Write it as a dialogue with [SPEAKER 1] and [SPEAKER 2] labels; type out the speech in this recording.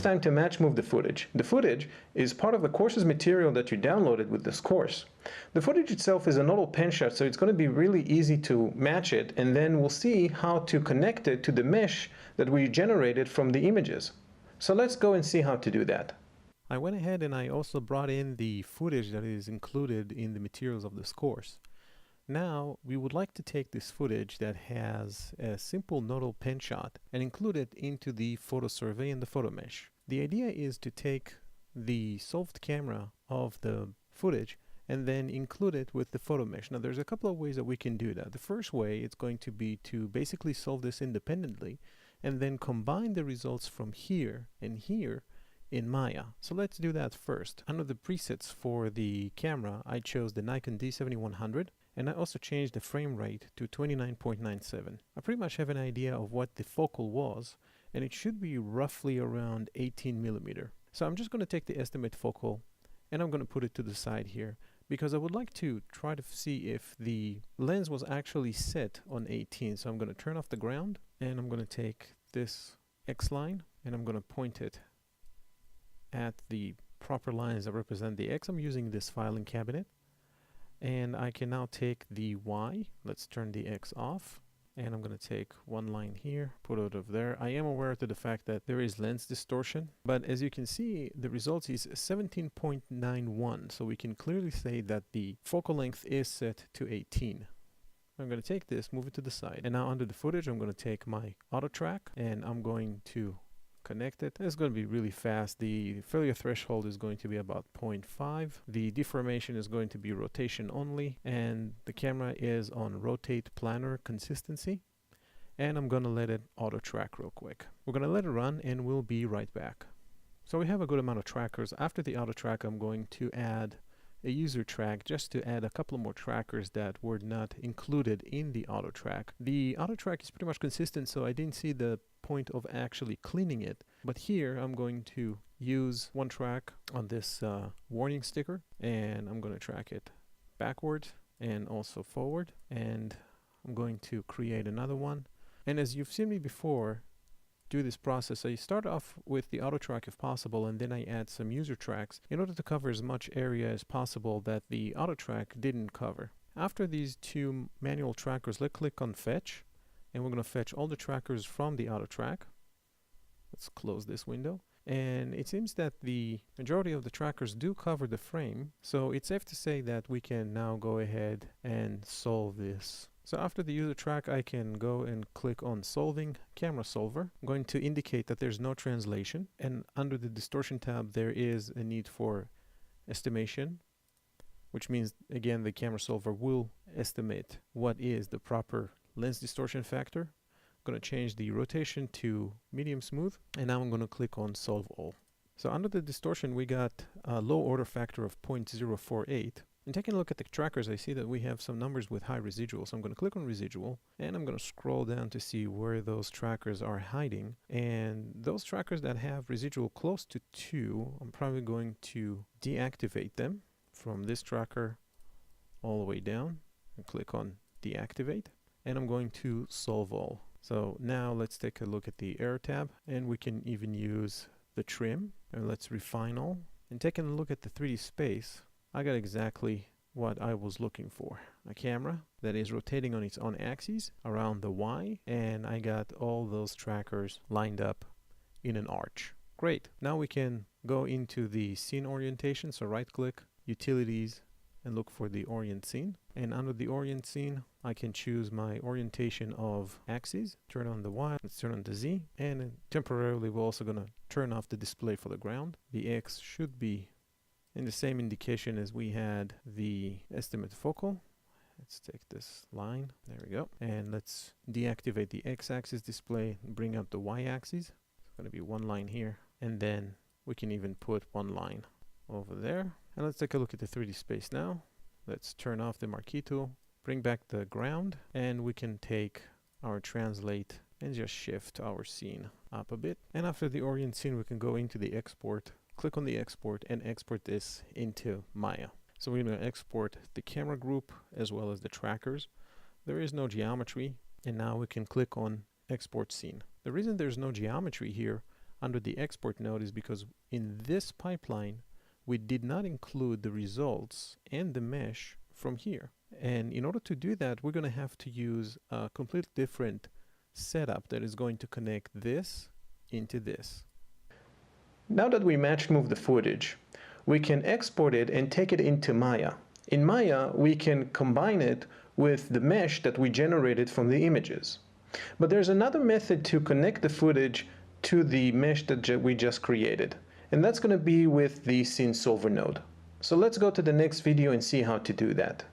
[SPEAKER 1] time to match move the footage. The footage is part of the course's material that you downloaded with this course. The footage itself is a nodal pen shot, so it's going to be really easy to match it, and then we'll see how to connect it to the mesh that we generated from the images. So let's go and see how to do that. I went ahead and I also brought in the footage that is included in the materials of this course. Now we would like to take this footage that has a simple nodal pen shot and include it into the photo survey and the photo mesh. The idea is to take the solved camera of the footage and then include it with the photo mesh. Now there's a couple of ways that we can do that. The first way is going to be to basically solve this independently and then combine the results from here and here in Maya. So let's do that first. Under the presets for the camera, I chose the Nikon D7100. And I also changed the frame rate to 29.97. I pretty much have an idea of what the focal was, and it should be roughly around 18 millimeter. So I'm just going to take the estimate focal and I'm going to put it to the side here because I would like to try to see if the lens was actually set on 18. So I'm going to turn off the ground and I'm going to take this X line and I'm going to point it at the proper lines that represent the X. I'm using this filing cabinet. And I can now take the Y, let's turn the X off, and I'm going to take one line here, put it over there. I am aware of the fact that there is lens distortion, but as you can see, the result is 17.91, so we can clearly say that the focal length is set to 18. I'm going to take this, move it to the side, and now under the footage, I'm going to take my auto track, and I'm going to connect it. It's going to be really fast. The failure threshold is going to be about 0.5. The deformation is going to be rotation only, and the camera is on rotate planar consistency. And I'm going to let it auto track real quick. We're going to let it run and we'll be right back. So we have a good amount of trackers. After the auto track, I'm going to add a user track just to add a couple more trackers that were not included in the auto track. The auto track is pretty much consistent, so I didn't see the point of actually cleaning it, but here I'm going to use one track on this warning sticker, and I'm going to track it backward and also forward, and I'm going to create another one. And as you've seen me before do this process, I start off with the auto track if possible, and then I add some user tracks in order to cover as much area as possible that the auto track didn't cover. After these two manual trackers, let's click on fetch, and we're going to fetch all the trackers from the auto track. Let's close this window. And it seems that the majority of the trackers do cover the frame, so it's safe to say that we can now go ahead and solve this. So after the user track, I can go and click on solving camera solver. I'm going to indicate that there's no translation, and under the distortion tab there is a need for estimation, which means again the camera solver will estimate what is the proper lens distortion factor. I'm going to change the rotation to medium smooth, and now I'm going to click on solve all. So under the distortion we got a low order factor of 0.048. And taking a look at the trackers, I see that we have some numbers with high residual. So I'm going to click on residual, and I'm going to scroll down to see where those trackers are hiding. And those trackers that have residual close to 2, I'm probably going to deactivate them from this tracker all the way down, and click on deactivate. And I'm going to solve all. So now let's take a look at the error tab, and we can even use the trim, and let's refine all. And taking a look at the 3D space, I got exactly what I was looking for. A camera that is rotating on its own axis around the Y, and I got all those trackers lined up in an arch. Great. Now we can go into the scene orientation. So right click, utilities, and look for the orient scene. And under the orient scene, I can choose my orientation of axes. Turn on the Y, let's turn on the Z, and temporarily we're also going to turn off the display for the ground. The X should be in the same indication as we had the estimate focal. Let's take this line, there we go, and let's deactivate the X-axis display and bring up the Y-axis. It's going to be one line here, and then we can even put one line over there. And let's take a look at the 3D space now. Let's turn off the marquee tool, bring back the ground, and we can take our translate and just shift our scene up a bit. And after the orient scene, we can go into the export, click on the export, and export this into Maya. So we're going to export the camera group as well as the trackers. There is no geometry, and now we can click on export scene. The reason there's no geometry here, under the export node is because in this pipeline, we did not include the results and the mesh from here. And in order to do that, we're going to have to use a completely different setup that is going to connect this into this. Now that we match moved the footage, we can export it and take it into Maya. In Maya, we can combine it with the mesh that we generated from the images. But there's another method to connect the footage to the mesh that we just created, and that's going to be with the Scene Solver node. So let's go to the next video and see how to do that.